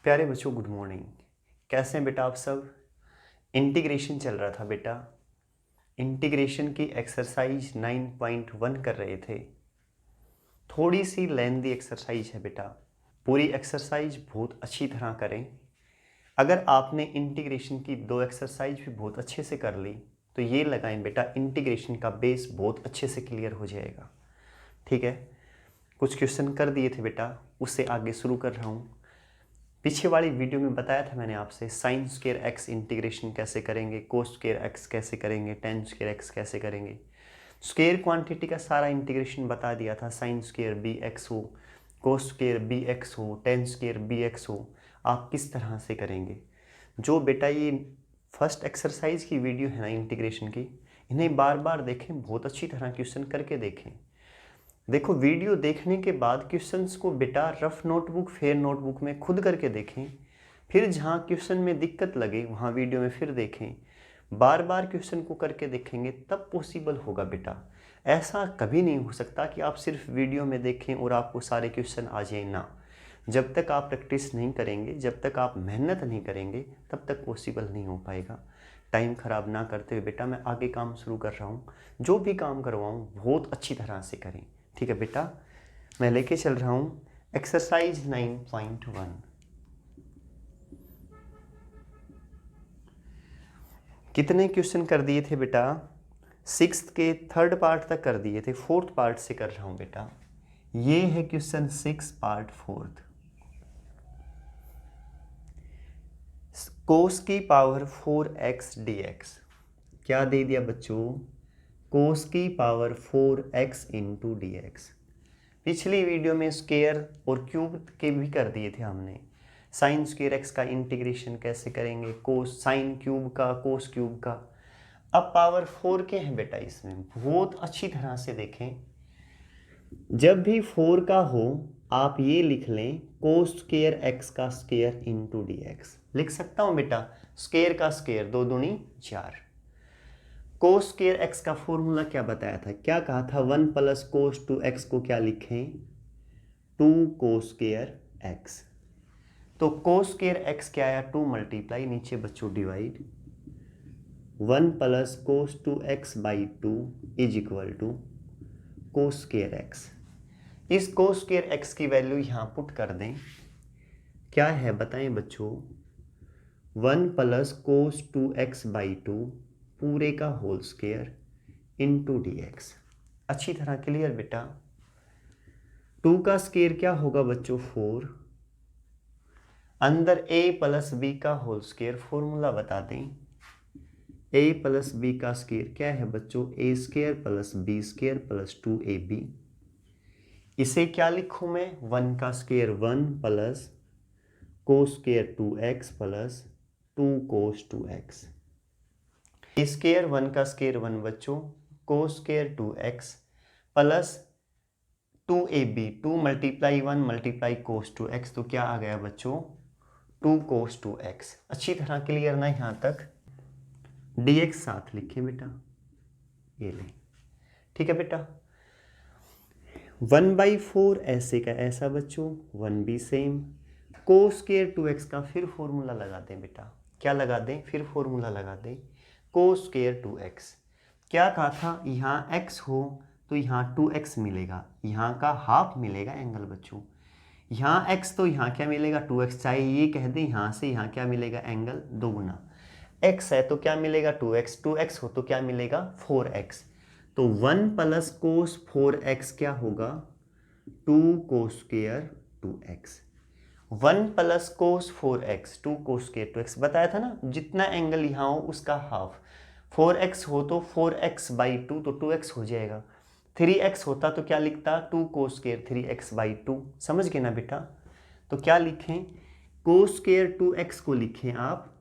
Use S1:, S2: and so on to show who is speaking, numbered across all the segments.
S1: प्यारे बच्चों, good morning. कैसे हैं बेटा आप सब? इंटीग्रेशन चल रहा था बेटा। इंटीग्रेशन की एक्सरसाइज 9.1 कर रहे थे। थोड़ी सी लेंथी एक्सरसाइज है बेटा। पूरी एक्सरसाइज बहुत अच्छी तरह करें। अगर आपने इंटीग्रेशन की 2 एक्सरसाइज भी बहुत अच्छे से कर ली तो ये लगाएं बेटा, इंटीग्रेशन का बेस बहुत अच्छे से क्लियर हो जाएगा। ठीक है, कुछ क्वेश्चन कर दिए थे बेटा, उससे आगे शुरू कर रहा हूँ। पीछे वाली वीडियो में बताया था मैंने आपसे साइन स्क्वायर एक्स इंटीग्रेशन कैसे करेंगे, कोस स्क्वायर एक्स कैसे करेंगे, टेन स्क्वायर एक्स कैसे करेंगे। स्क्वायर क्वांटिटी का सारा इंटीग्रेशन बता दिया था। साइन स्क्वायर बी एक्स हो, कोस स्क्वायर बी एक्स हो, टेन स्क्वायर बी एक्स हो, आप किस तरह से करेंगे। जो बेटा ये फर्स्ट एक्सरसाइज की वीडियो है ना इंटीग्रेशन की, इन्हें बार बार देखें, बहुत अच्छी तरह क्वेश्चन करके देखें। देखो, वीडियो देखने के बाद क्वेश्चंस को बेटा रफ नोटबुक, फेयर नोटबुक में खुद करके देखें। फिर जहाँ क्वेश्चन में दिक्कत लगे वहाँ वीडियो में फिर देखें। बार बार क्वेश्चन को करके देखेंगे तब पॉसिबल होगा बेटा। ऐसा कभी नहीं हो सकता कि आप सिर्फ वीडियो में देखें और आपको सारे क्वेश्चन आ जाए ना। जब तक आप प्रैक्टिस नहीं करेंगे, जब तक आप मेहनत नहीं करेंगे, तब तक पॉसिबल नहीं हो पाएगा। टाइम ख़राब ना करते हुए बेटा मैं आगे काम शुरू कर रहा हूँ। जो भी काम करवाऊँ बहुत अच्छी तरह से करें। ठीक है बेटा, मैं लेके चल रहा हूँ एक्सरसाइज 9.1। कितने क्वेश्चन कर दिए थे बेटा? 6th के 3rd पार्ट तक कर दिए थे, 4th पार्ट से कर रहा हूँ बेटा। ये है क्वेश्चन 6 पार्ट 4th। कोस की पावर 4x dx क्या दे दिया बच्चों? कोस की power 4x into d x. पिछली वीडियो में स्क्वायर और क्यूब के भी कर दिए थे हमने। साइन स्क्वायर एक्स का इंटीग्रेशन कैसे करेंगे, कोस साइन क्यूब का, कोस क्यूब का। अब पावर 4 के हैं बेटा, इसमें बहुत अच्छी तरह से देखें। जब भी 4 का हो आप ये लिख लें, कोस स्क्वायर एक्स का स्क्वायर इंटू डी एक्स। लिख सकता हूँ बेटा, स्क्वायर का स्क्वायर 2 दूनी 4। कोस स्क्वायर एक्स का फॉर्मूला क्या बताया था, क्या कहा था? 1 प्लस कोस टू एक्स को क्या लिखें? 2 कोस स्क्वायर एक्स। तो कोस स्क्वायर एक्स क्या आया? 2 मल्टीप्लाई, नीचे बच्चों divide, 1 plus cos two x by 2 is equal to cos square x. इस कोस स्क्वायर एक्स की वैल्यू यहाँ पुट कर दें। क्या है बताएं बच्चों? 1 plus cos two x by 2 पूरे का whole square into d x. अच्छी तरह क्लियर बेटा? 2 का स्क्वायर क्या होगा बच्चों? 4। अंदर a प्लस बी का होल स्क्वायर, फॉर्मूला बता दें। a प्लस बी का स्क्वायर क्या है बच्चों? a square plus b square plus 2ab। इसे क्या लिखूं मैं? 1 का square 1 plus cos square 2x plus 2 cos 2x। a square 1 का स्क्वायर 1 बच्चों, cos square 2x plus 2ab, 2 multiply 1 multiply cos 2x, तो क्या आ गया बच्चों? 2 कोस 2x। अच्छी तरह क्लियर ना यहाँ तक? dx साथ लिखें बेटा, ये लें। ठीक है बेटा, 1/4 ऐसे का ऐसा बच्चों, 1 भी सेम। कोस स्क्वायर 2x का फिर फॉर्मूला लगा दें बेटा। क्या लगा दें? फिर फॉर्मूला लगा दें। कोस स्क्वायर 2x क्या कहा था? यहाँ x हो तो यहाँ 2x मिलेगा, यहाँ का हाफ मिलेगा एंगल बच्चों। यहाँ x तो यहाँ क्या मिलेगा? 2x। चाहे ये कह दें यहाँ से यहाँ क्या मिलेगा? एंगल दोगुना। x है तो क्या मिलेगा? 2x। 2x हो तो क्या मिलेगा? 4x। तो 1 प्लस कोस 4x क्या होगा? 2 कोस स्क्वायर 2x। 1 प्लस कोस 4x, 2 कोस स्क्वायर 2x। बताया था ना, जितना एंगल यहाँ हो उसका हाफ। 4x हो तो 4x बाई 2, तो 2x हो जाएगा। 3x होता तो क्या लिखता? 2 कोस स्क्वायर 3x बाई 2। समझ गए ना बेटा? तो क्या लिखें? कोस स्क्वायर 2x को लिखें आप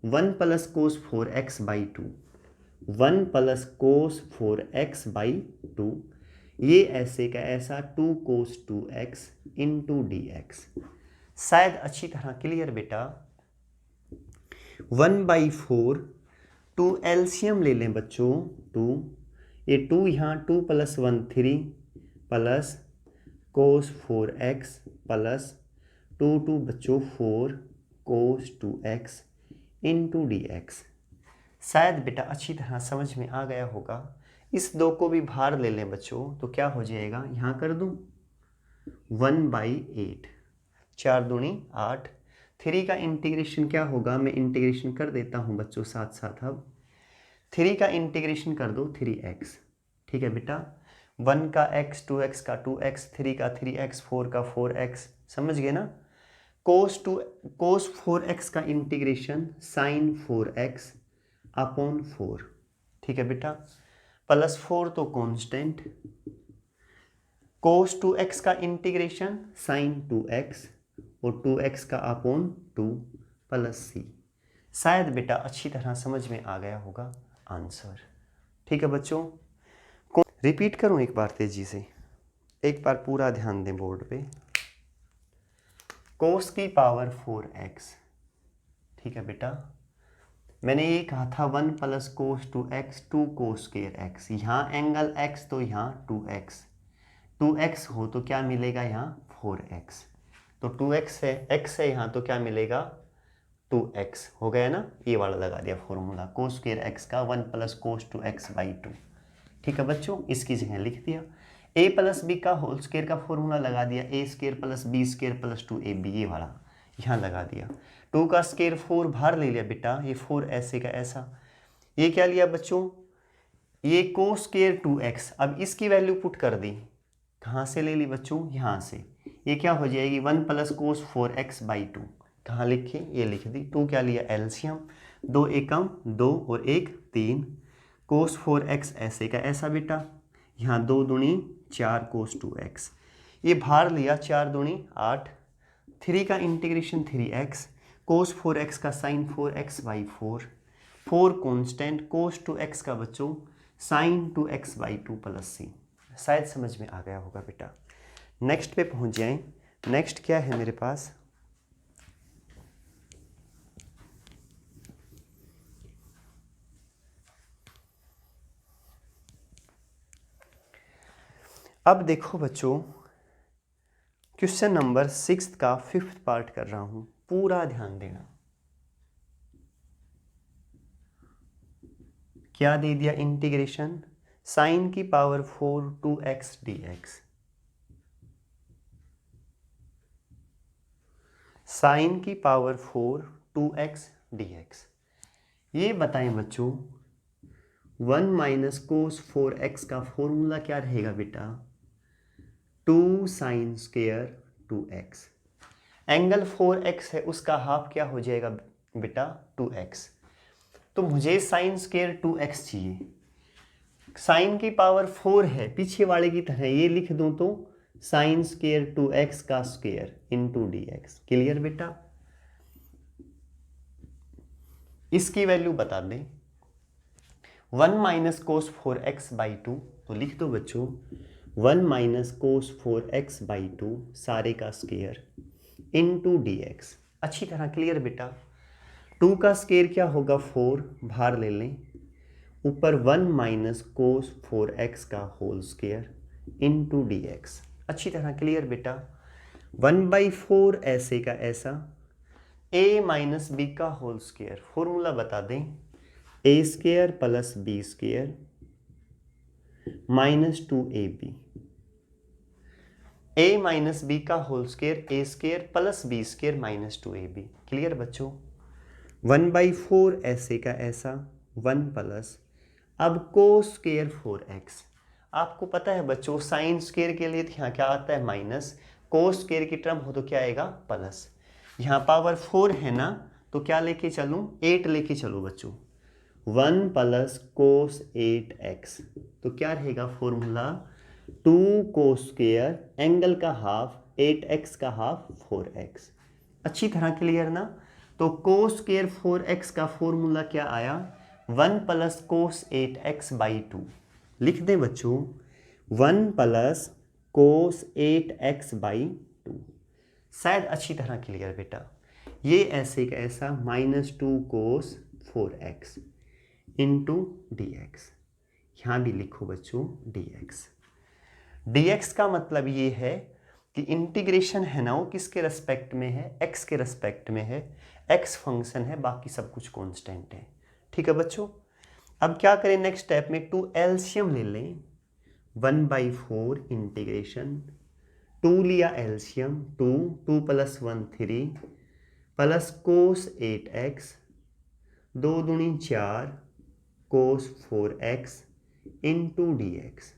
S1: 1 plus cos 4x by 2। 1 plus cos 4x by 2, ये ऐसे का ऐसा 2 cos 2x into d x. शायद अच्छी तरह क्लियर बेटा? 1/4, 2 एलसीएम ले लें बच्चों, 2, ये 2 यहाँ 2 plus 1 3 plus cos 4x plus two बच्चों 4 cos 2x into d x. शायद बेटा अच्छी तरह समझ में आ गया होगा। इस 2 को भी बाहर ले लें बच्चों तो क्या हो जाएगा, यहाँ कर दूँ 1/8, 4 दूनी 8। 3 का इंटीग्रेशन क्या होगा, मैं इंटीग्रेशन कर देता हूँ बच्चों साथ साथ। अब 3 का इंटीग्रेशन कर दो 3x, ठीक है बेटा। 1 का x, 2x का 2x, 3 का 3x, 4 का 4x, समझ गए ना। cos 4x का इंटीग्रेशन sin 4x अपॉन 4, ठीक है बेटा। प्लस 4 तो कांस्टेंट, cos 2x का इंटीग्रेशन sin 2x और 2x का अपॉन 2 प्लस c। शायद बेटा अच्छी तरह समझ में आ गया होगा आंसर, ठीक है बच्चों। रिपीट करूं एक बार तेजी से, एक बार पूरा ध्यान दें बोर्ड पे। cos की पावर 4x, ठीक है बेटा। मैंने ये कहा था 1 plus cos 2x 2 cos square x, यहाँ एंगल x तो यहाँ 2x हो तो क्या मिलेगा यहाँ 4x, तो 2x है, x है यहाँ तो क्या मिलेगा 2x हो गया ना। ये वाला लगा दिया फॉर्मूला cos स्क्वायर x का 1 प्लस cos 2x/2, ठीक है बच्चों। इसकी जगह लिख दिया a प्लस बी का होल स्क्वायर का फॉर्मूला लगा दिया, a square plus b square plus 2ab, ये वाला यहाँ लगा दिया। 2 का स्क्वायर 4 बाहर ले लिया बेटा, ये 4 ऐसे का ऐसा। ये क्या लिया बच्चों, ये cos स्क्वायर 2x, अब इसकी वैल्यू पुट कर दी, कहाँ से ले ली बच्चों, यहाँ से। ये क्या हो जाएगी 1 प्लस cos 4x/2, कहाँ लिखे, ये लिख दी। 2 क्या लिया एलसीएम, 2 एकम 2 और 1 3, cos 4x ऐसे का ऐसा बेटा, यहाँ 2 दूनी 4 cos 2x, ये बाहर लिया 4 दूनी 8। 3 का इंटीग्रेशन 3x, cos 4x का sin 4x/4, 4 constant, cos 2x का बच्चों sin 2x/2 प्लस c। शायद समझ में आ गया होगा बेटा। नेक्स्ट पे पहुंच जाएं। नेक्स्ट क्या है मेरे पास, अब देखो बच्चों क्वेश्चन नंबर 6 का 5th पार्ट कर रहा हूं, पूरा ध्यान देना। क्या दे दिया, इंटीग्रेशन साइन की पावर 4 2x dx, साइन की पावर 4 2x dx। ये बताएं बच्चों 1 माइनस कोस 4x का फॉर्मूला क्या रहेगा बेटा, 2 sine square 2x। Angle 4x है, उसका हाफ क्या हो जाएगा बेटा 2x, तो मुझे साइन स्क्वायर 2x चाहिए। साइन की पावर 4 है, पीछे वाले की तरह ये लिख दूं तो साइन स्क्वायर 2x का स्क्वायर इंटू dx। क्लियर बेटा, इसकी वैल्यू बता दें 1 माइनस कोस 4x/2, तो लिख दो बच्चों 1 माइनस कोस 4x/2 सारे का स्क्वायर इंटू dx। अच्छी तरह क्लियर बेटा। 2 का स्क्वायर क्या होगा 4, बाहर ले लें, ऊपर 1 माइनस कोस 4x का होल स्क्वायर इंटू dx। अच्छी तरह क्लियर बेटा। 1/4 ऐसे का ऐसा, a माइनस बी का होल स्क्वायर, फॉर्मूला बता दें a square plus b square minus 2ab, a minus b का whole square a square plus b square minus 2ab। Clear बच्चों। 1/4 ऐसे का ऐसा 1 प्लस, अब कोस स्क्वायर 4x, आपको पता है बच्चों साइन स्क्वायर के लिए यहाँ क्या आता है माइनस, कोस स्क्वायर की टर्म हो तो क्या आएगा प्लस। यहाँ पावर 4 है ना, तो क्या लेके चलूँ 8 लेके चलो बच्चों, 1 प्लस कोस 8x, तो क्या रहेगा फॉर्मूला 2 कोस स्क्वायर एंगल का हाफ 8x का हाफ 4x। अच्छी तरह क्लियर ना। तो कोस स्क्वायर 4x का फॉर्मूला क्या आया 1 प्लस कोस 8x/2। लिख दें बच्चों 1 प्लस कोस 8x/2। शायद अच्छी तरह क्लियर बेटा। ये ऐसे का ऐसा -2 कोस 4x इंटू dx। यहाँ भी लिखो बच्चों dx। dx का मतलब ये है कि इंटीग्रेशन है ना वो किसके रेस्पेक्ट में है, एक्स के रेस्पेक्ट में है, एक्स फंक्शन है, बाकी सब कुछ कांस्टेंट है। ठीक है बच्चों, अब क्या करें नेक्स्ट स्टेप में, 2 एलसीएम ले लें, 1/4 इंटीग्रेशन, 2 लिया एलसीएम, 2 + 1 3 प्लस कोस 8x, 2 दूनी 4 कोस 4x इंटू dx।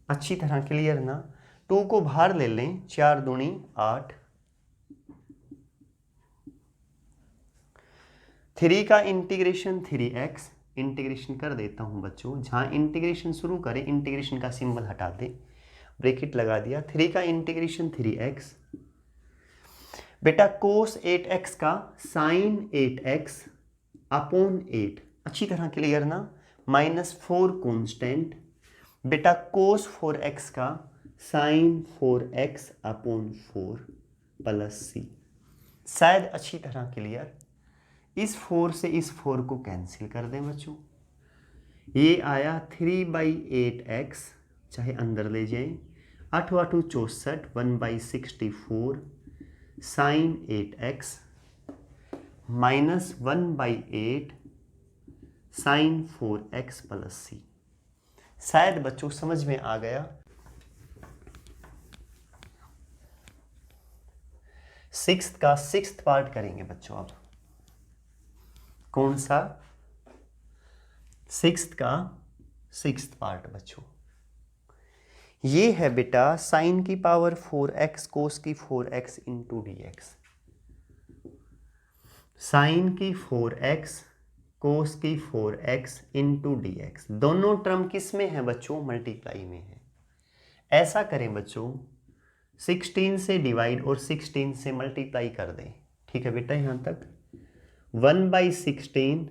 S1: अच्छी तरह क्लियर ना, 2 को बाहर ले लें, 4 दूनी 8, 3 का इंटीग्रेशन 3x, इंटीग्रेशन कर देता हूं बच्चों, जहां इंटीग्रेशन शुरू करें इंटीग्रेशन का सिंबल हटा दें, ब्रैकेट लगा दिया, 3 का इंटीग्रेशन 3x, बेटा कोस 8x का साइन 8x अपॉन 8, अच्छी तरह क्लियर ना, -4 कांस्टेंट, बेटा कोस 4x का sign 4x upon 4 plus c, शायद अच्छी तरह क्लियर। इस 4 से इस 4 को कैंसिल कर दें बच्चों, ये आया 3/8x, चाहे अंदर ले जाएं, 8 × 8 = 64, 1/64 sign 8x -1/8 sign 4x plus c। शायद बच्चों समझ में आ गया। सिक्स्थ का सिक्स्थ पार्ट करेंगे बच्चों अब। कौन सा? सिक्स्थ का सिक्स्थ पार्ट बच्चों। ये है बेटा साइन की पावर 4x कोस की 4x इंटू dx। साइन की 4x कोस की 4x इंटू dx, दोनों टर्म किस में है बच्चों? मल्टीप्लाई में है। ऐसा करें बच्चों, 16 से डिवाइड और 16 से मल्टीप्लाई कर दें। ठीक है बेटा, यहाँ तक 1/16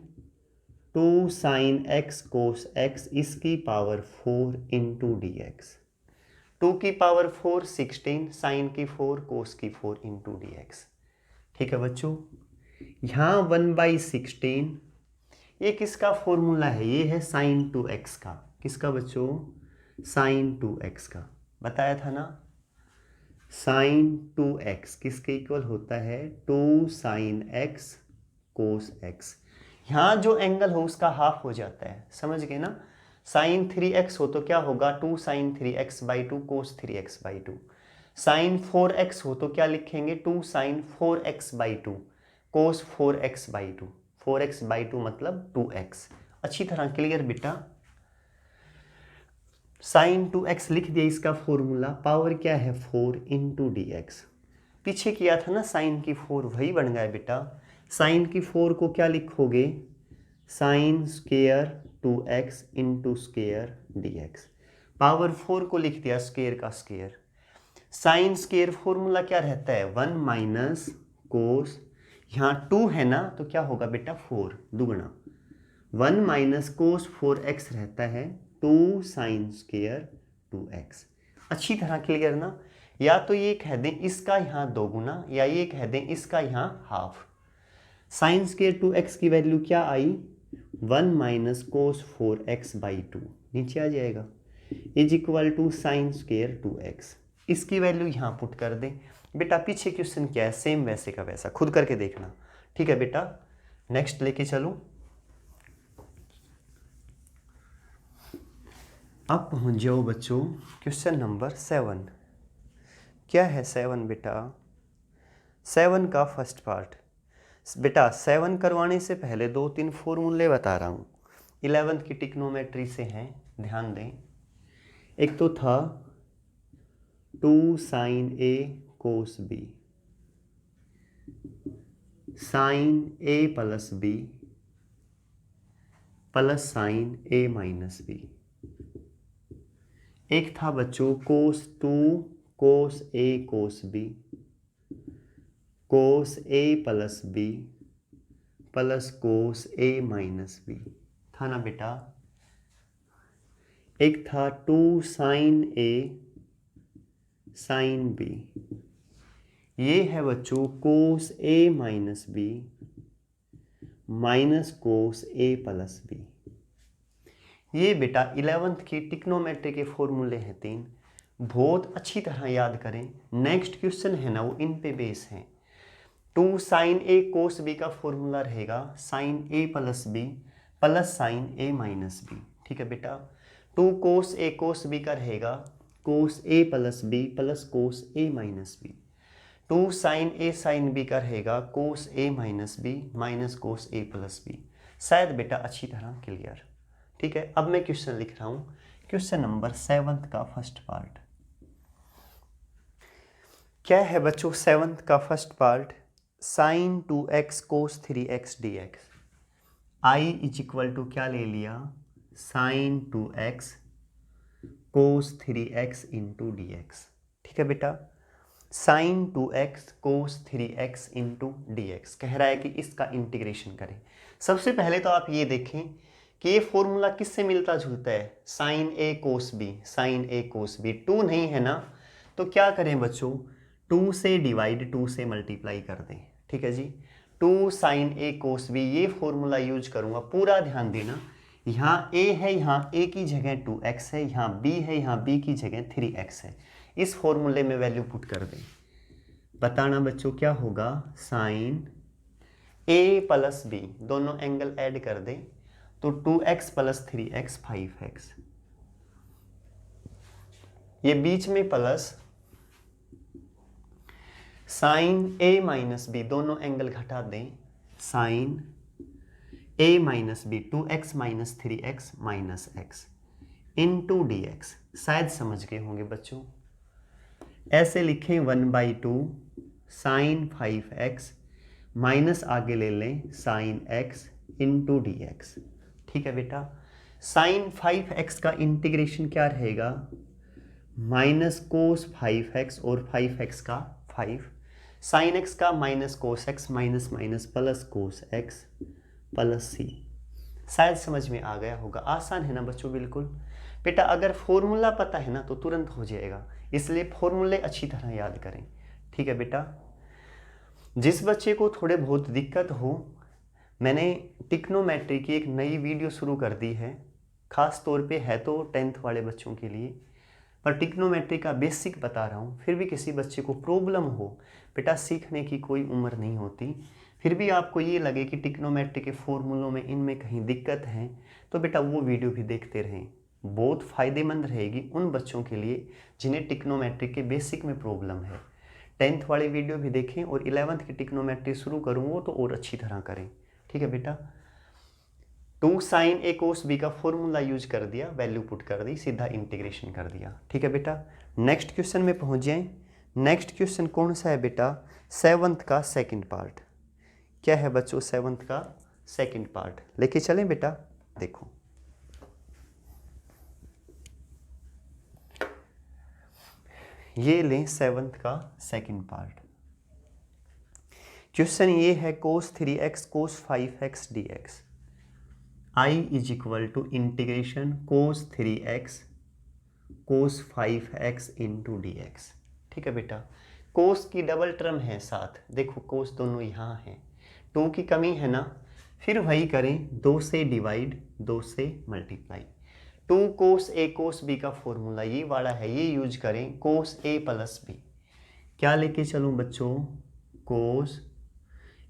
S1: 2 साइन x कोस x इसकी पावर 4 इंटू dx। 2 की पावर 4 16, साइन की 4 कोस की 4 इंटू dx। ठीक है बच्चों, यहाँ 1/16 ये किसका फॉर्मूला है? ये है साइन 2x का। किसका बच्चों? साइन 2x का। बताया था ना, साइन 2x किसके इक्वल होता है? 2 साइन x कोस x। यहाँ जो एंगल हो उसका हाफ हो जाता है, समझ गए ना। साइन 3x हो तो क्या होगा? 2 साइन 3x/2 कोस 3x/2। साइन 4x हो तो क्या लिखेंगे? 2 साइन 4x/2 कोस 4x/2। 4x/2 मतलब 2x। अच्छी तरह क्लियर बेटा। साइन 2x लिख दिया, इसका फॉर्मूला पावर क्या है? 4 इंटू dx। पीछे किया था ना साइन की 4, वही बन गया बेटा। साइन की 4 को क्या लिखोगे? Sign square 2x into square dx। Power 4 को लिख दिया स्क्वायर का स्क्वायर। साइन स्क्वायर फॉर्मूला क्या रहता है? 1 माइनस कोस, यहाँ 2 है ना तो क्या होगा बेटा? 4 दुगना, 1 माइनस कोस 4x रहता है 2 साइन स्क्वायर 2x। अच्छी तरह क्लियर ना। या तो ये कह दें इसका यहाँ 2 गुना, या ये कह दें इसका यहाँ हाफ। साइन स्क्वायर 2x की वैल्यू क्या आई? 1 माइनस कोस 4x/2 नीचे आ जाएगा, is equal to sine square 2x। इसकी वैल्यू यहाँ पुट कर दें। बेटा पीछे क्वेश्चन क्या है? सेम वैसे का वैसा, खुद करके देखना। ठीक है बेटा, नेक्स्ट लेके चलो। अब पहुंच जाओ बच्चों क्वेश्चन नंबर 7। क्या है 7 बेटा? 7 का फर्स्ट पार्ट। बेटा 7 करवाने से पहले 2-3 फॉर्मूले बता रहा हूँ, 11th की टिक्नोमेट्री से हैं, ध्यान दें। एक तो था 2 sine a cos b, sine a plus b plus sine a minus b। एक था बच्चों cos 2 cos a cos b, cos a plus b plus cos a minus b, था ना बेटा। एक था 2 साइन a साइन b, ये है बच्चों कोस a minus b minus cos a plus b। ये बेटा 11th की टिक्नोमेट्री के फॉर्मूले हैं 3। बहुत अच्छी तरह याद करें। नेक्स्ट क्वेश्चन है ना वो इन पे बेस है। 2 साइन ए कोस बी का फॉर्मूला रहेगा साइन ए प्लस बी प्लस साइन ए माइनस बी। ठीक है बेटा। 2 कोस ए कोस बी का रहेगा कोस a plus B plus cos a minus B. 2 sine B का रहेगा कोस a minus B minus cos a plus B. शायद बेटा अच्छी तरह क्लियर। ठीक है, अब मैं क्वेश्चन लिख रहा हूँ, क्वेश्चन नंबर 7 का फर्स्ट पार्ट। क्या है बच्चों 7 का first part? Sine 2x cos 3x dx। i is equal to क्या ले लिया? Sine 2x cos 3x into d x. ठीक है बेटा, sine 2x cos 3x into d x कह रहा है कि इसका इंटीग्रेशन करें। सबसे पहले तो आप ये देखें कि ये फॉर्मूला किससे मिलता जुलता है? साइन ए कोस बी, साइन ए कोस बी। 2 नहीं है ना, तो क्या करें बच्चों? 2 से डिवाइड 2 से मल्टीप्लाई कर दें। ठीक है जी। 2 साइन ए कोस बी, ये फॉर्मूला यूज करूंगा, पूरा ध्यान देना। यहाँ a है, यहाँ a की जगह 2x है, यहाँ b है, यहाँ b की जगह 3x है। इस फॉर्मूले में वैल्यू पुट कर दें। बताना बच्चों क्या होगा? साइन a प्लस b, दोनों एंगल ऐड कर दें तो 2x प्लस 3x 5x। ये बीच में plus sine a minus b, दोनों एंगल घटा दें, sine a minus b 2x minus 3x minus x into d x. शायद समझ गए होंगे बच्चों। ऐसे लिखें 1/2 साइन 5x माइनस आगे ले लें sine x into d x. ठीक है बेटा। साइन 5x का इंटीग्रेशन क्या रहेगा? माइनस कोस 5x और 5x का 5, साइन x का minus cos x minus minus plus cos x plus c। शायद समझ में आ गया होगा। आसान है ना बच्चों? बिल्कुल बेटा, अगर फॉर्मूला पता है ना तो तुरंत हो जाएगा, इसलिए फॉर्मूले अच्छी तरह याद करें। ठीक है बेटा। जिस बच्चे को थोड़े बहुत दिक्कत हो, मैंने टिक्नोमेट्री की एक नई वीडियो शुरू कर दी है, ख़ास तौर पे है तो 10th वाले बच्चों के लिए, पर टिक्नोमेट्री का बेसिक बता रहा हूँ। फिर भी किसी बच्चे को प्रॉब्लम हो, बेटा सीखने की कोई उम्र नहीं होती, फिर भी आपको ये लगे कि टिक्नोमेट्री के फॉर्मूलों में इनमें कहीं दिक्कत है, तो बेटा वो वीडियो भी देखते रहें। बहुत फ़ायदेमंद रहेगी उन बच्चों के लिए जिन्हें टिक्नोमेट्री के बेसिक में प्रॉब्लम है। 10th वाली वीडियो भी देखें और 11th की टिक्नोमेट्री शुरू करूँगा तो और अच्छी तरह करें। ठीक है बेटा। 2 साइन ए कोस बी का फॉर्मूला यूज कर दिया, वैल्यू पुट कर दी, सीधा इंटीग्रेशन कर दिया। ठीक है बेटा। नेक्स्ट क्वेश्चन में पहुंच जाएं। नेक्स्ट क्वेश्चन कौन सा है बेटा? 7th का सेकंड पार्ट। क्या है बच्चों 7th का सेकंड पार्ट? लेके चलें बेटा। देखो ये लें 7th का सेकंड पार्ट। क्वेश्चन ये है cos 3x cos 5x dx। i is equal to integration cos 3x cos 5x into d x. ठीक है बेटा। कोस की डबल टर्म है साथ, देखो कोस दोनों यहाँ हैं, 2 की कमी है ना, फिर वही करें, 2 से डिवाइड 2 से मल्टीप्लाई। 2 कोस ए कोस बी का फॉर्मूला ये वाला है, ये यूज करें, कोस ए प्लस बी। क्या लेके चलूँ बच्चों? Cos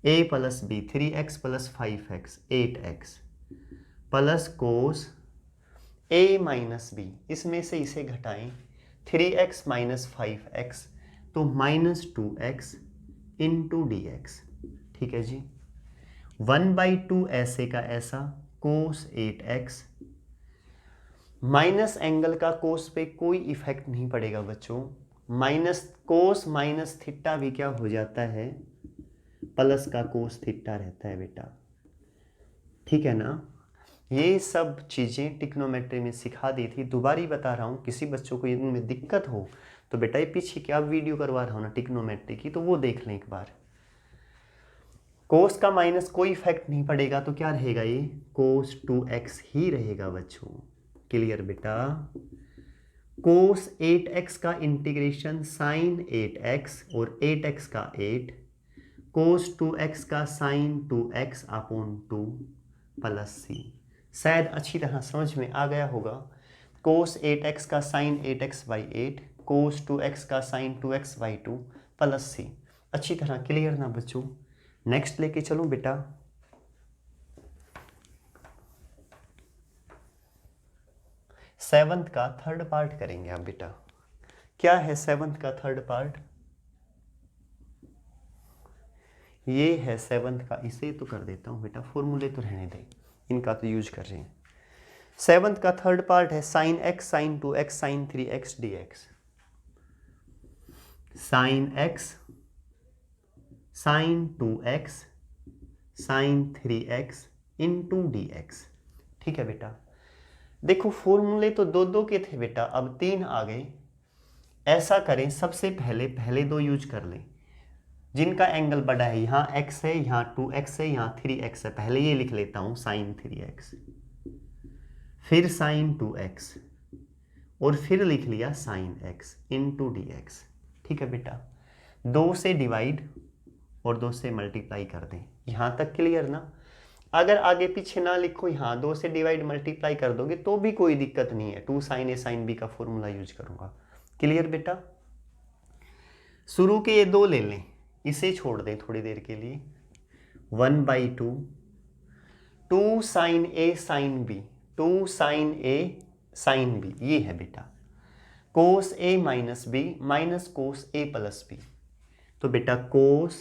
S1: a plus b 3x plus 5x 8x plus cos a minus b, इसमें से इसे घटाएं, 3x माइनस 5x तो minus 2x into d x. ठीक है जी। 1/2 ऐसे का ऐसा कोस 8x, माइनस एंगल का कोस पे कोई इफेक्ट नहीं पड़ेगा बच्चों, माइनस कोस माइनस थीटा भी क्या हो जाता है? प्लस का कोस थीटा रहता है बेटा। ठीक है ना। ये सब चीज़ें टिक्नोमेट्री में सिखा दी थी, दोबारा बता रहा हूँ। किसी बच्चों को इनमें दिक्कत हो तो बेटा ये पीछे क्या वीडियो करवा रहा हूँ ना टिक्नोमेट्री की, तो वो देख लें एक बार। कोस का माइनस कोई इफेक्ट नहीं पड़ेगा तो क्या रहेगा? ये कोस 2x ही रहेगा बच्चों। क्लियर बेटा। कोस 8x का इंटीग्रेशन साइन 8x और 8x का 8 कोस 2x का sign 2x upon 2 plus c। शायद अच्छी तरह समझ में आ गया होगा। कोस 8x का sign 8x by 8 cos 2x का साइन 2x/2 प्लस सी। अच्छी तरह क्लियर ना बच्चों। नेक्स्ट लेके चलो बेटा, सेवंथ का थर्ड पार्ट करेंगे आप बेटा। क्या है सेवंथ का थर्ड पार्ट? ये है सेवंथ का, इसे तो कर देता हूं बेटा, फॉर्मूले तो रहने दें, इनका तो यूज कर रहे हैं। सेवंथ का थर्ड पार्ट है sine x sine 2x sine 3x dx। Sine x sine 2x sine 3x into dx। ठीक है बेटा। देखो फॉर्मूले तो दो दो के थे बेटा, अब 3 आ गए। ऐसा करें, सबसे पहले दो यूज कर लें जिनका एंगल बड़ा है। यहाँ x है, यहाँ 2x है, यहाँ 3x है। पहले ये लिख लेता हूँ साइन 3x, फिर साइन 2x और फिर लिख लिया साइन x इंटू dx। ठीक है बेटा। 2 से डिवाइड और 2 से मल्टीप्लाई कर दें। यहाँ तक क्लियर ना? अगर आगे पीछे ना लिखो, यहाँ 2 से डिवाइड मल्टीप्लाई कर दोगे तो भी कोई दिक्कत नहीं है। 2 sin a sin b का फॉर्मूला यूज करूंगा। क्लियर बेटा। शुरू के ये 2 ले लें, इसे छोड़ दें थोड़ी देर के लिए। 1/2 2 sin a sin b, 2 sin a sin b, ये है बेटा cos a minus b minus cos a plus b। तो बेटा cos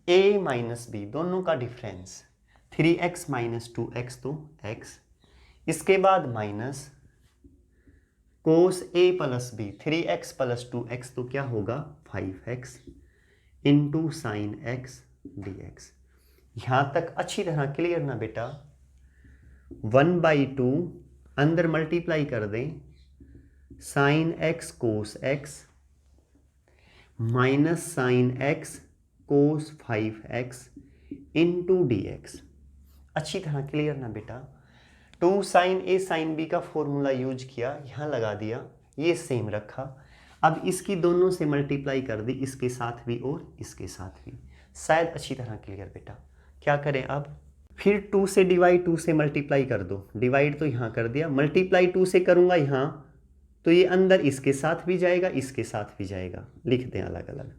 S1: a माइनस b दोनों का डिफरेंस 3x माइनस 2x तो x, इसके बाद minus cos a plus b 3x plus 2x तो क्या होगा 5x into sine x dx। यहाँ तक अच्छी तरह क्लियर ना बेटा? 1/2 अंदर मल्टीप्लाई कर दें, साइन x कोस x माइनस साइन x कोस 5x इंटू dx। अच्छी तरह क्लियर ना बेटा? 2 sin a sin b का फॉर्मूला यूज किया, यहाँ लगा दिया, ये सेम रखा। अब इसकी दोनों से मल्टीप्लाई कर दी, इसके साथ भी और इसके साथ भी। शायद अच्छी तरह क्लियर बेटा। क्या करें अब? फिर 2 से डिवाइड 2 से मल्टीप्लाई कर दो। डिवाइड तो यहाँ कर दिया, मल्टीप्लाई 2 से करूँगा यहाँ, तो ये अंदर इसके साथ भी जाएगा, इसके साथ भी जाएगा। लिख दें अलग अलग।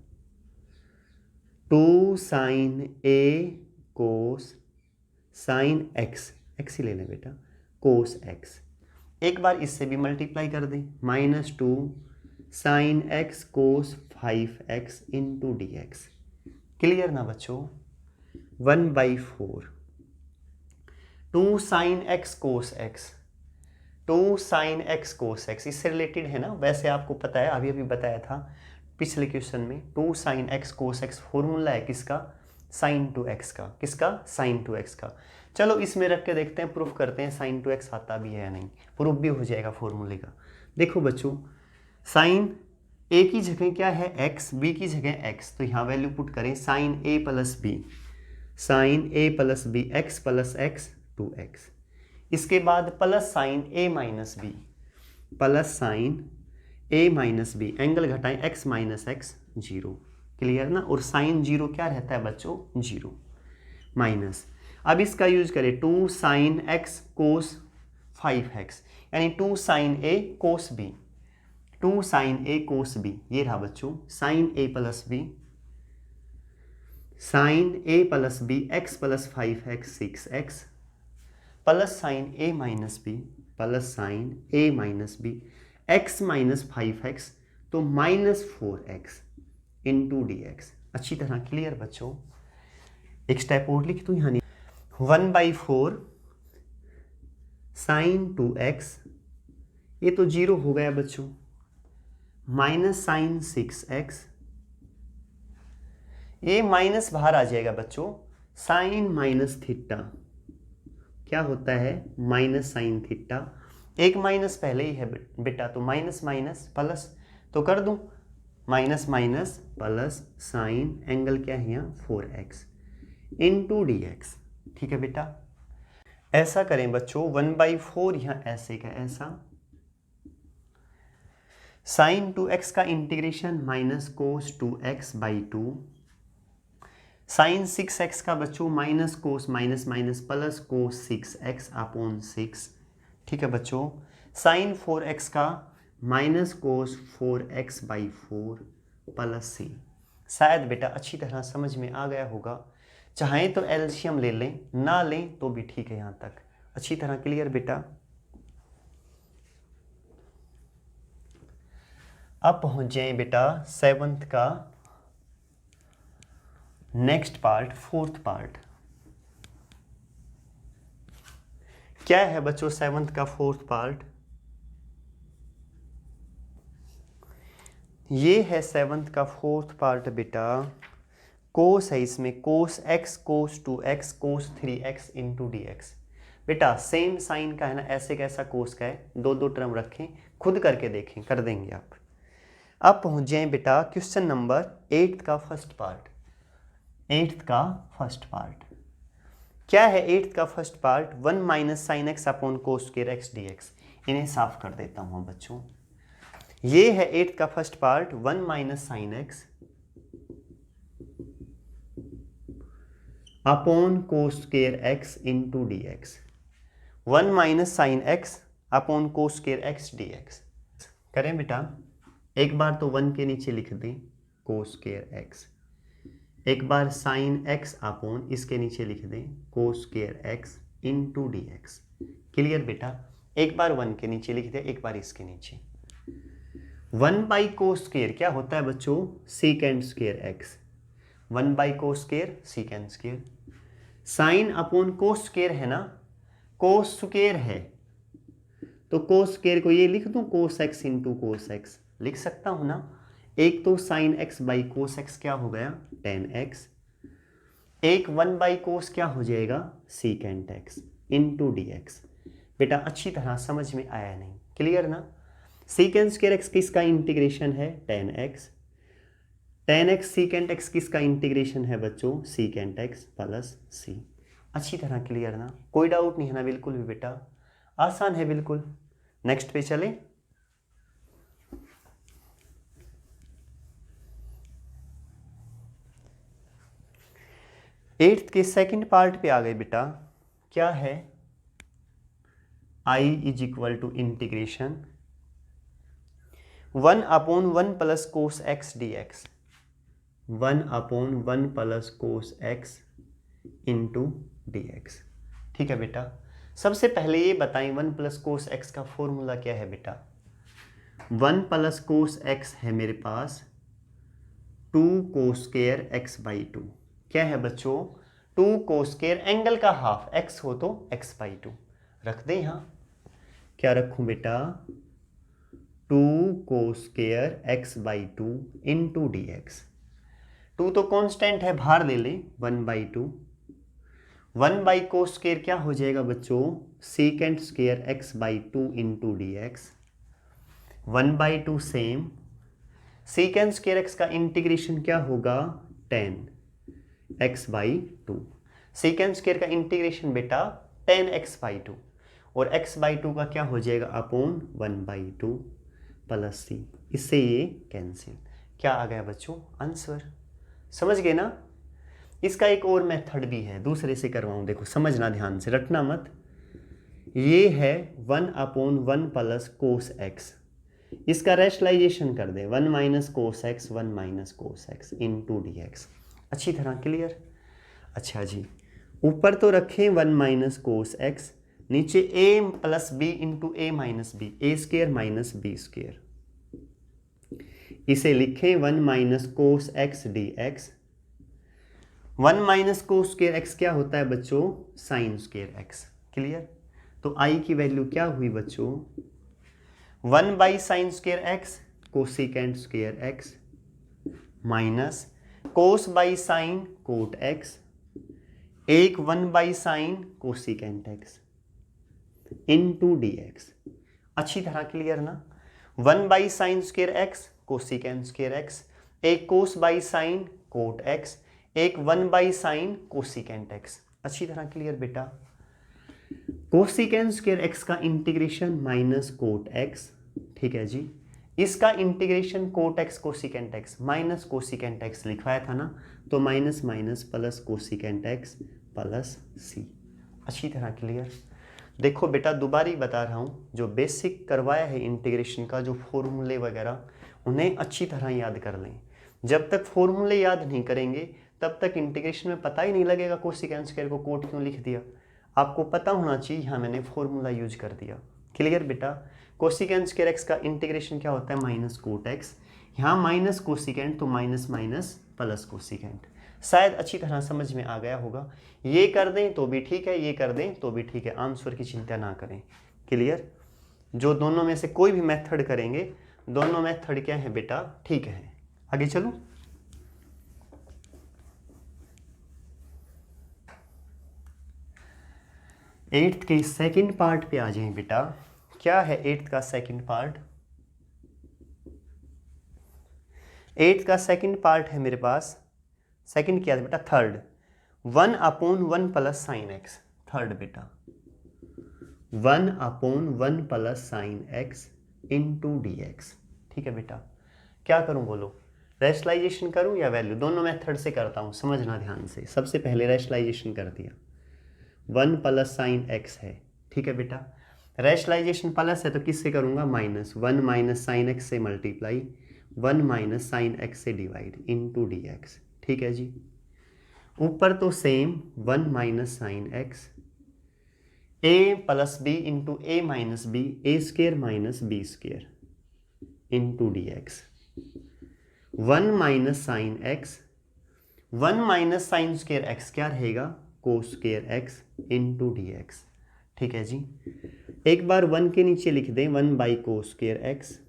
S1: 2 sin a cos sign x, x ही ले लें बेटा, कोस x। एक बार इससे भी मल्टीप्लाई कर दें, -2 साइन x कोस 5x इंटू dx। क्लियर ना बच्चों? 1/4 2 sin x कोस x, 2 sin x कोस x, इससे रिलेटेड है ना? वैसे आपको पता है, अभी अभी बताया था पिछले क्वेश्चन में। 2 sin x कोस x फॉर्मूला है किसका? sin 2x का। किसका? sin 2x का। चलो इसमें रख के देखते हैं, प्रूफ करते हैं sin 2x आता भी है या नहीं। प्रूफ भी हो जाएगा फॉर्मूले का। देखो बच्चों, sin a की जगह क्या है x, b की जगह x, तो यहाँ वैल्यू पुट करें sin a plus b, sin a plus b x plus x 2x। इसके बाद plus sine a minus b, plus sine a minus b, angle घटाएं x माइनस x 0। क्लियर ना? और साइन 0 क्या रहता है बच्चों? 0 माइनस। अब इसका यूज करें 2 sin x कोस 5x, यानी 2 sin a cos b, 2 sin a cos b। ये रहा बच्चों sin a plus b, sin a plus b x plus 5x 6x, plus sine a minus b, plus sine a minus b x minus 5x तो -4x into dx। अच्छी तरह clear बच्चों? एक step और लिख दूँ यहाँ। 1/4 साइन 2x, ये तो 0 हो गया बच्चों, माइनस साइन 6x, ये माइनस बाहर आ जाएगा बच्चों, साइन माइनस थीटा क्या होता है? Minus sine theta. एक माइनस पहले ही है बेटा, तो माइनस माइनस प्लस तो कर दूं, minus minus plus sign, angle क्या है यहाँ 4x इंटू dx। ठीक है बेटा। ऐसा करें बच्चों, 1/4 यहाँ ऐसे का ऐसा, साइन 2x का इंटीग्रेशन माइनस कोस 2x/2, साइन 6x का बच्चों minus cos minus minus plus cos 6x/6। ठीक है बच्चों। साइन 4x का minus cos 4x/4 plus c. शायद बेटा अच्छी तरह समझ में आ गया होगा। चाहें तो एलसीएम ले लें, ना लें तो भी ठीक है। यहाँ तक अच्छी तरह क्लियर बेटा। अब पहुंच जाए बेटा 7th का नेक्स्ट पार्ट, 4th पार्ट। क्या है बच्चों 7th का 4th पार्ट? ये है 7th का 4th पार्ट बेटा। कोस है इसमें, कोस x, कोस 2x, cos 3x into d x. बेटा सेम साइन का है ना, ऐसे कैसा कोस का है, दो दो टर्म रखें, खुद करके देखें, कर देंगे आप। अब पहुंच जाएं बेटा क्वेश्चन नंबर 8th का फर्स्ट पार्ट। 8th का फर्स्ट पार्ट क्या है? 8th का first part 1 minus sine x upon कोस स्क्वायर एक्स डी एक्स। इन्हें साफ कर देता हूं बच्चों। ये है 8th का first part 1 minus sine x upon कोस square x into d x. 1 minus sine x upon कोस स्क्वायर एक्स डी एक्स। करें बेटा, एक बार तो 1 के नीचे लिख दें कोस स्क्वायर एक्स, एक बार साइन एक्स अपॉन इसके नीचे लिख दें कोस square x into d x. Clear बेटा? एक बार 1 के नीचे लिख दें, एक बार इसके नीचे। 1 बाई कोस स्क्वायर क्या होता है बच्चों? Secant square x. 1 by cos square secant square. Sine upon cos square है ना, कोस स्क्वायर है तो कोस स्क्वायर को ये लिख दूं कोस एक्स इंटू कोस एक्स, लिख सकता हूं ना। एक तो sign x by cos x क्या हो गया? Ten x. एक 1 बाई कोस क्या हो जाएगा? Secant x into d x. बेटा अच्छी तरह समझ में आया नहीं? क्लियर ना? सीकेंट स्क्वायर एक्स किसका इंटीग्रेशन है? Ten x. Ten x secant x किसका इंटीग्रेशन है बच्चों? Secant x plus c. अच्छी तरह क्लियर ना? कोई डाउट नहीं है ना? बिल्कुल भी बेटा आसान है बिल्कुल। नेक्स्ट पे चले। एट्थ के सेकंड पार्ट पे आ गए बेटा। क्या है? I is equal to integration 1 upon 1 plus cos x d x. 1 upon 1 plus cos x into d x. ठीक है बेटा, सबसे पहले ये बताएं 1 प्लस कोस एक्स का फॉर्मूला क्या है बेटा? 1 प्लस कोस एक्स है मेरे पास 2 कोस स्क्वायर एक्स बाई 2। क्या है बच्चों? 2 कोस स्क्वायर, एंगल का हाफ, x हो तो x बाई 2 रख दें। यहाँ क्या रखूं बेटा? 2 cos square x by 2 into d x. 2 तो कॉन्स्टेंट है, बाहर ले लें 1 बाई 2। 1 बाई कोस स्क्वायर क्या हो जाएगा बच्चों? Secant square x by 2 into d x. 1 by 2 same. Secant square x का इंटीग्रेशन क्या होगा? 10 एक्स बाई 2। सीकेंट स्क्वायर का इंटीग्रेशन बेटा 10 एक्स बाई 2 और एक्स बाई 2 का क्या हो जाएगा? Upon 1 by 2 plus c. इससे ये कैंसिल। क्या आ गया बच्चों? आंसर। समझ गए ना? इसका एक और मेथड भी है, दूसरे से करवाऊं, देखो समझना ध्यान से, रटना मत। ये है 1 अपॉन 1 प्लस कोस एक्स। इसका रेशनलाइजेशन कर दे 1 minus cos x 1 minus cos x into d x. अच्छी तरह क्लियर? अच्छा जी, ऊपर तो रखें 1 माइनस कोस एक्स, नीचे a plus b into a minus b, a square minus b square. इसे लिखें 1 minus cos x d x. 1 minus cos square x क्या होता है बच्चों? Sine square x. क्लियर? तो आई की वैल्यू क्या हुई बच्चों? 1 by sine square x cosecant square x minus cos by sine cot x, एक 1 by sine cosecant x into d x. अच्छी तरह क्लियर ना? 1 by sine square x cosecant square x, एक कोस बाई साइन कोट एक्स, एक 1 by sine cosecant x. अच्छी तरह clear बेटा? Cosecant square x का इंटीग्रेशन माइनस कोट एक्स। ठीक है जी, इसका integration cot x cosecant x minus cosecant x लिखवाया था ना, तो minus minus plus cosecant x plus c. अच्छी तरह क्लियर? देखो बेटा दोबारा ही बता रहा हूँ, जो बेसिक करवाया है इंटीग्रेशन का, जो फॉर्मूले वगैरह, उन्हें अच्छी तरह याद कर लें। जब तक फॉर्मूले याद नहीं करेंगे तब तक इंटीग्रेशन में पता ही नहीं लगेगा कोसेकेंट स्क्वायर को कोट क्यों लिख दिया। आपको पता होना चाहिए यहाँ मैंने फॉर्मूला यूज कर दिया। क्लियर बेटा? कोसेकेंट स्क्वायर एक्स का इंटीग्रेशन क्या होता है? Minus cot x. यहाँ माइनस कोसेकेंट तो माइनस माइनस प्लस कोसेकेंट। शायद अच्छी तरह समझ में आ गया होगा। ये कर दें तो भी ठीक है, ये कर दें तो भी ठीक है, आंसर की चिंता ना करें। क्लियर? जो दोनों में से कोई भी मेथड करेंगे, दोनों मेथड क्या है बेटा? ठीक है। आगे चलूं? एट्थ के सेकंड पार्ट पे आ जाएं बेटा। क्या है एट्थ का सेकंड पार्ट? एट्थ का सेकंड पार्ट है मेरे पास, सेकंड क्या था बेटा? Third. 1/1 plus sine x. Third बेटा 1/1 plus sign x into d x. ठीक है बेटा? क्या करूं बोलो? रैशनलाइजेशन करूं या वैल्यू? दोनों मेथड से करता हूं, समझना ध्यान से। सबसे पहले रैशनलाइजेशन कर दिया, 1 प्लस साइन एक्स है। ठीक है बेटा? रैशनलाइजेशन प्लस है तो किससे करूंगा? माइनस 1 माइनस साइन एक्स से मल्टीप्लाई, 1 माइनस साइन एक्स से डिवाइड इंटू डी एक्स। ठीक है जी? ऊपर तो same 1 minus sine x, a plus b into a minus b, a square minus b square into d x. 1 minus sine x, 1 minus sine square x क्या रहेगा? Cos square x into d x. ठीक है जी? एक बार 1 के नीचे लिख दें 1 बाई कोस स्केयर एक्स,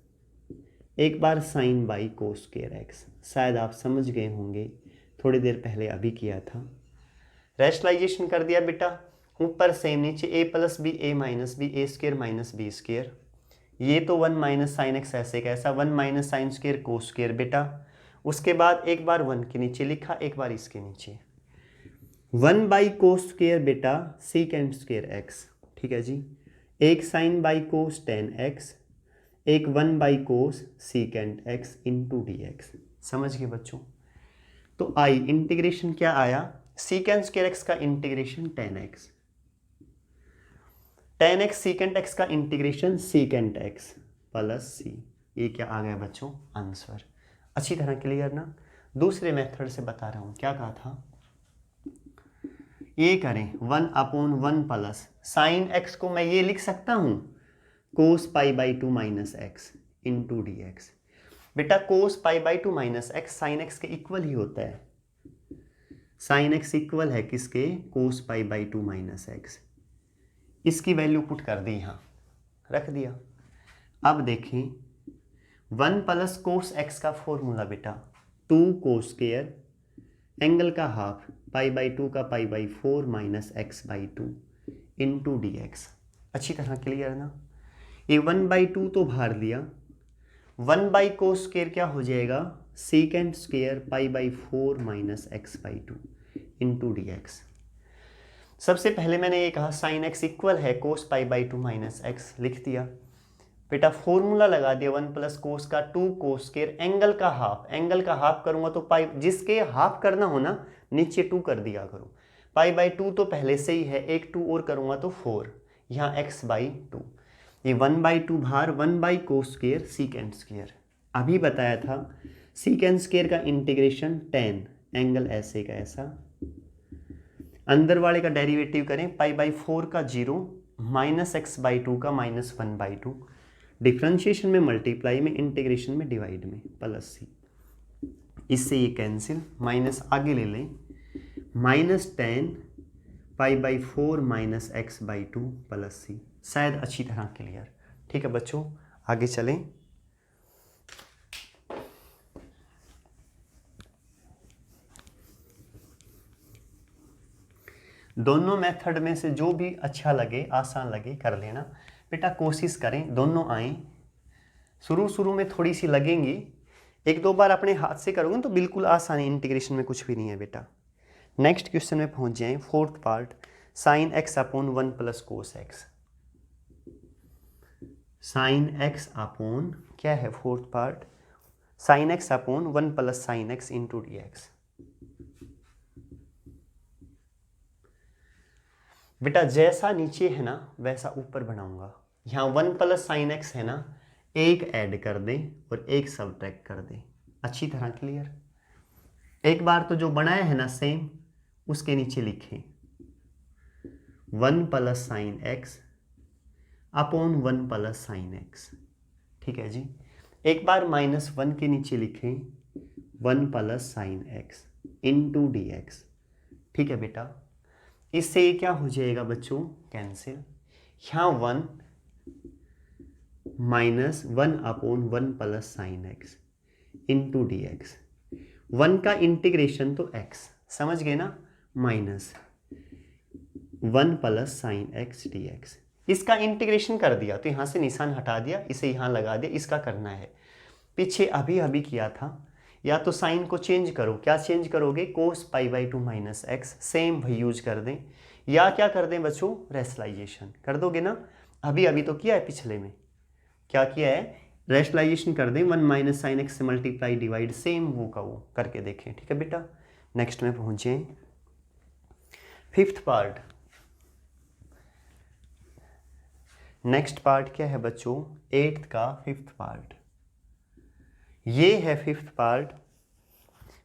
S1: एक बार sine by cos square x. शायद आप समझ गए होंगे, थोड़ी देर पहले अभी किया था। रैशनलाइजेशन कर दिया बेटा, ऊपर सेम नीचे a plus B, A minus b, a square minus b square. ये तो 1 माइनस साइन एक्स ऐसे कैसा? 1 माइनस साइन स्केयर कोस स्केयर बेटा। उसके बाद एक बार 1 के नीचे लिखा, एक बार इसके नीचे 1 बाई कोस स्केयर बेटा सीकेंट स्केयर एक्स। ठीक है जी? एक sine by cos tan x, एक 1 by cos secant x into d x. समझ गए बच्चों? तो आई इंटीग्रेशन क्या आया? सीकेंट स्क्वायर एक्स का integration 10x, 10x secant x का integration secant x plus c. ये क्या आ गया बच्चों? आंसर। अच्छी तरह क्लियर ना? दूसरे मेथड से बता रहा हूं, क्या कहा था? ये करें 1/1 प्लस साइन एक्स को मैं ये लिख सकता हूं cos pi by 2 minus x into d x. बेटा cos pi by 2 minus x sine x के इक्वल ही होता है। साइन एक्स इक्वल है किसके? Cos pi by 2 minus x. इसकी वैल्यू पुट कर दी, यहां रख दिया। अब देखें 1 प्लस कोस एक्स का फॉर्मूला बेटा 2 कोस स्क्वायर एंगल का हाफ पाई बाई 2 का pi by 4 minus x by 2 into d x. अच्छी तरह क्लियर ना? ये 1 बाई 2 तो बाहर लिया, 1 बाई कोस स्क्वायर क्या हो जाएगा? Secant square pi by 4 minus x by 2 into d x. सबसे पहले मैंने ये कहा साइन एक्स इक्वल है कोस पाई बाई 2 माइनस एक्स, लिख दिया बेटा। फॉर्मूला लगा दिया 1 प्लस कोस का 2 कोस स्क्वायर एंगल का हाफ, एंगल का हाफ करूंगा तो पाई, जिसके हाफ करना हो ना नीचे 2 कर दिया करो। पाई बाई 2 तो पहले से ही है, एक 2 और करूंगा तो 4, यहाँ एक्स बाई 2। ये 1 बाई 2 बाहर, 1 by cos square secant square. अभी बताया था सीकेंट स्क्वायर का इंटीग्रेशन 10 एंगल ऐसे का ऐसा, अंदर वाले का डेरिवेटिव करें पाई बाई 4 का 0 माइनस एक्स बाई 2 का माइनस 1 बाई 2, डिफ्रेंशिएशन में मल्टीप्लाई में, इंटीग्रेशन में डिवाइड में, प्लस सी। इससे ये कैंसिल, माइनस आगे ले लें, minus 10 pi by 4 minus x by 2 plus c. शायद अच्छी तरह क्लियर? ठीक है बच्चों, आगे चलें। दोनों मेथड में से जो भी अच्छा लगे, आसान लगे, कर लेना बेटा। कोशिश करें दोनों आए। शुरू में थोड़ी सी लगेंगी, एक दो बार अपने हाथ से करोगे तो बिल्कुल आसान है, इंटीग्रेशन में कुछ भी नहीं है बेटा। नेक्स्ट क्वेश्चन में पहुंच जाएं, fourth part, sine x upon 1 plus cos x. Sine x upon क्या है? Fourth part, sine x upon 1 plus sign x into d x. बेटा जैसा नीचे है ना वैसा ऊपर बनाऊंगा। यहाँ 1 प्लस साइन एक्स है ना, एक ऐड कर दें और एक सबट्रैक्ट कर दें। अच्छी तरह क्लियर। एक बार तो जो बनाया है ना सेम, उसके नीचे लिखें 1 plus sine x upon 1 plus sine x. ठीक है जी। एक बार -1 के नीचे लिखें 1 plus sign x into d x. ठीक है बेटा, इससे ये क्या हो जाएगा बच्चों, कैंसिल। यहाँ 1 -1 upon 1 plus sign x into d x. 1 का इंटीग्रेशन तो x, समझ गए ना, -1 plus sine x d x. इसका इंटीग्रेशन कर दिया तो यहाँ से निशान हटा दिया, इसे यहाँ लगा दिया। इसका करना है, पीछे अभी अभी किया था। या तो साइन को चेंज करो, क्या चेंज करोगे, कोस π/2 - x, सेम वही यूज कर दें। या क्या कर दें बच्चों, रेशनलाइजेशन कर दोगे ना, अभी अभी तो किया है पिछले में, क्या किया है, रेशनलाइजेशन कर दें। 1 - साइन एक्स से मल्टीप्लाई डिवाइड, सेम वो का वो करके देखें। ठीक है बेटा, नेक्स्ट में पहुंचे 5th पार्ट। नेक्स्ट पार्ट क्या है बच्चों, 8th का 5th पार्ट। ये है 5th पार्ट,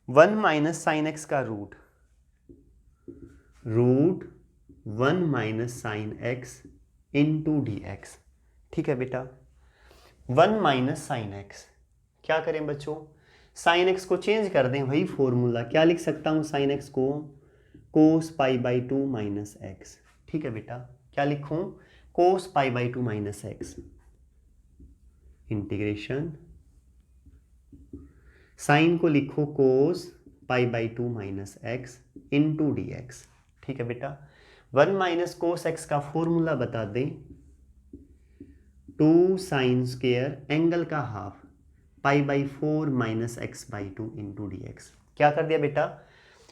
S1: 1 - साइन एक्स का root 1 - sine x into d x. ठीक है बेटा, 1 - साइन एक्स, क्या करें बच्चों, साइन एक्स को चेंज कर दें, वही फॉर्मूला। क्या लिख सकता हूँ साइन एक्स को, कोस π/2 - x। ठीक है बेटा, क्या लिखूँ, कोस π/2 - x इंटीग्रेशन, साइन को लिखो कोस π/2 - x इंटू डी एक्स। ठीक है बेटा, 1 - कोस एक्स का फॉर्मूला बता दें, 2 साइन स्क्वायर एंगल का half π/4 - x/2 into d x. क्या कर दिया बेटा,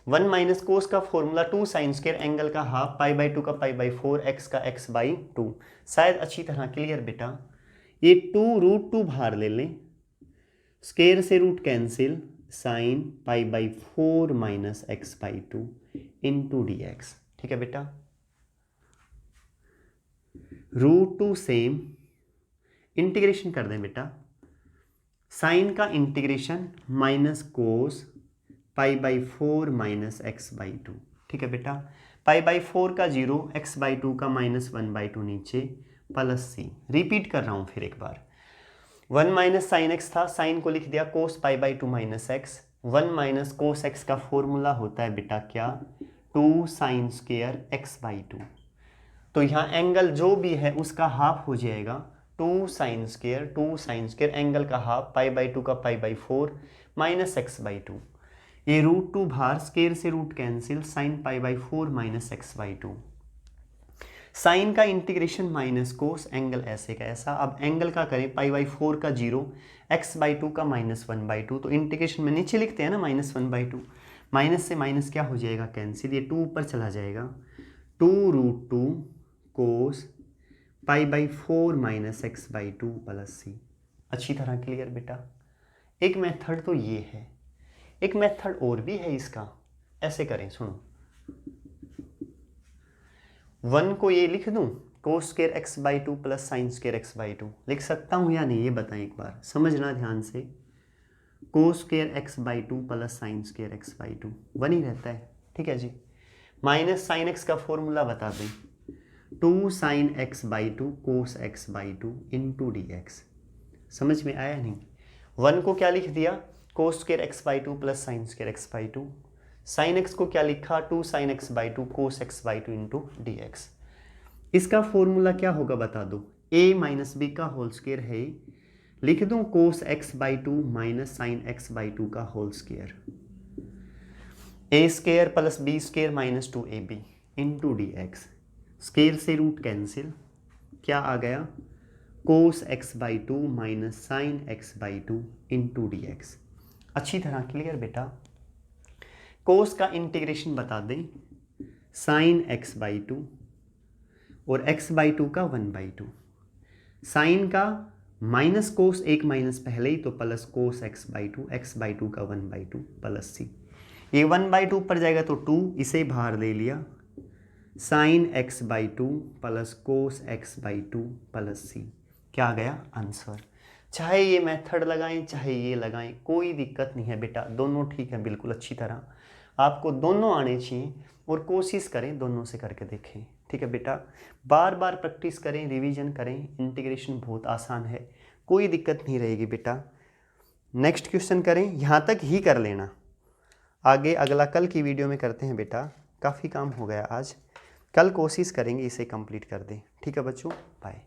S1: 1 - कोस का फॉर्मूला 2 साइन स्क्वायर एंगल का हाफ π/2 का π/4 x का x/2। शायद अच्छी तरह क्लियर बेटा। ये 2 √2 बाहर ले लें, स्क्वायर से root cancel, sine π/4 - x/2 into d x. ठीक है बेटा, √2 सेम, इंटीग्रेशन कर दें बेटा, साइन का इंटीग्रेशन माइनस कोस π/4 - x/2। ठीक है बेटा, π/4 का 0, x/2 का -1/2 नीचे, प्लस सी। रिपीट कर रहा हूँ फिर एक बार, 1 - साइन एक्स था, साइन को लिख दिया कोस π/2 - x। 1 - कोस एक्स का फॉर्मूला होता है बेटा क्या, 2 साइन स्क्वायर x/2। तो यहाँ एंगल जो भी है उसका हाफ हो जाएगा, 2 साइन स्क्वायर एंगल का हाफ π/2 का π/4 -x/2। ये √2 बाहर, स्क्वायर से root cancel, sine π/4 - x/2। Sine का इंटीग्रेशन माइनस कोस, एंगल ऐसे का ऐसा। अब एंगल का करें, π/4 का 0, x/2 का -1/2। तो इंटीग्रेशन में नीचे लिखते हैं ना -1/2, माइनस से माइनस क्या हो जाएगा, कैंसिल, ये 2 ऊपर चला जाएगा, 2 √2 कोस π/4 - x/2 प्लस सी। अच्छी तरह क्लियर बेटा। एक मेथड तो ये है, एक मेथड और भी है इसका, ऐसे करें, सुनो, 1 को ये लिख दूं, cos square x/2 plus sine square x/2, लिख सकता हूं या नहीं ये बताएं एक बार, समझना ध्यान से। Cos square x/2 plus sine square x/2 1 ही रहता है। ठीक है जी, माइनस साइन एक्स का फॉर्मूला बता दें, 2 साइन x/2 कोस x/2 इंटू डी एक्स। समझ में आया नहीं, 1 को क्या लिख दिया, cos square x/2 plus sine square x/2। Sine x को क्या लिखा, 2 साइन x/2 कोस x/2 इंटू डी एक्स। इसका फॉर्मूला क्या होगा बता दो, a - b का होल स्क्वायर है, लिख दूं cos x/2 minus sine x/2 का whole square, a² plus b² minus 2ab into d x. Square से रूट कैंसिल, क्या आ गया, cos x/2 minus sine x/2 into d x. अच्छी तरह क्लियर बेटा। कोस का इंटीग्रेशन बता दें, साइन x/2 और x/2 का 1/2, साइन का माइनस कोस, एक माइनस पहले ही, तो प्लस कोस x/2 का 1/2 प्लस सी। ये 1/2 पर जाएगा तो 2, इसे बाहर ले लिया, sine x by two plus cos x by two plus c. क्या आ गया आंसर। चाहे ये मेथड लगाएं चाहे ये लगाएं कोई दिक्कत नहीं है बेटा, दोनों ठीक है बिल्कुल अच्छी तरह। आपको दोनों आने चाहिए और कोशिश करें दोनों से करके देखें, ठीक है बेटा। बार बार प्रैक्टिस करें, रिवीजन करें, इंटीग्रेशन बहुत आसान है, कोई दिक्कत नहीं रहेगी बेटा। नेक्स्ट क्वेश्चन करें, यहाँ तक ही कर लेना, आगे अगला कल की वीडियो में करते हैं बेटा। काफ़ी काम हो गया आज, कल कोशिश करेंगे इसे कंप्लीट कर दें, ठीक है बच्चों। बाय।